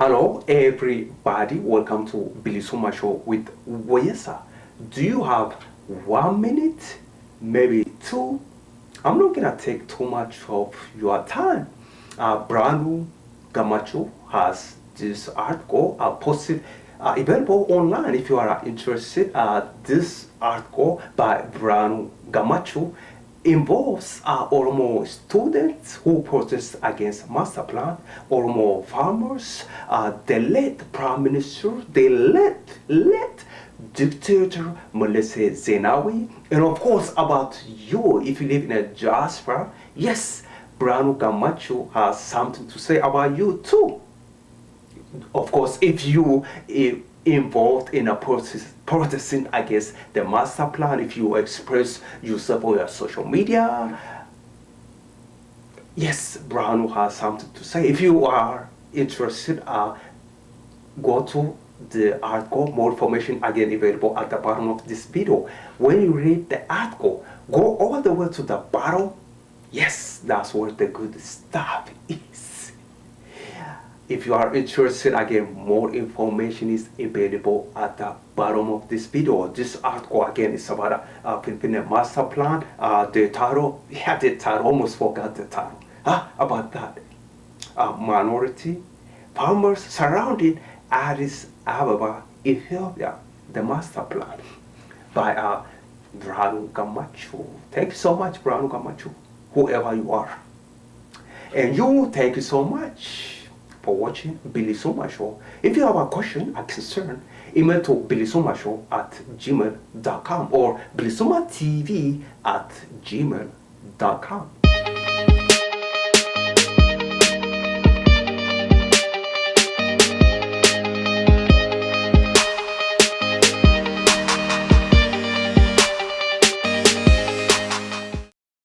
Hello everybody, welcome to BilisummaaShow with Woyesa. Do you have 1 minute, maybe two? I'm not gonna take too much of your time. Branu Gamacho has this article posted available online if you are interested. This article by Branu Gamacho involves Oromo students who protest against master plan, Oromo farmers, the late prime minister, the late dictator Melese Zenawi, and of course about you if you live in a diaspora. Yes, Branu Gamacho has something to say about you too. Of course, if you involved in a process protesting against the master plan, if you express yourself on your social media, yes, Branu has something to say. If you are interested, go to the article. More information again available at the bottom of this video. When you read the article, go all the way to the bottom. Yes, that's where the good stuff is. If you are interested, again, more information is available at the bottom of this video. This article, again, is about a Filipino master plan. The title, almost forgot the title. About that. Minority farmers surrounding Addis Ababa, Ethiopia, the master plan by Branu Gamacho. Thank you so much, Branu Gamacho, whoever you are. And you, thank you so much for watching BilisummaaShow. If you have a question, a concern, email to BilisummaaShow@gmail.com or BilisummaaTV@gmail.com.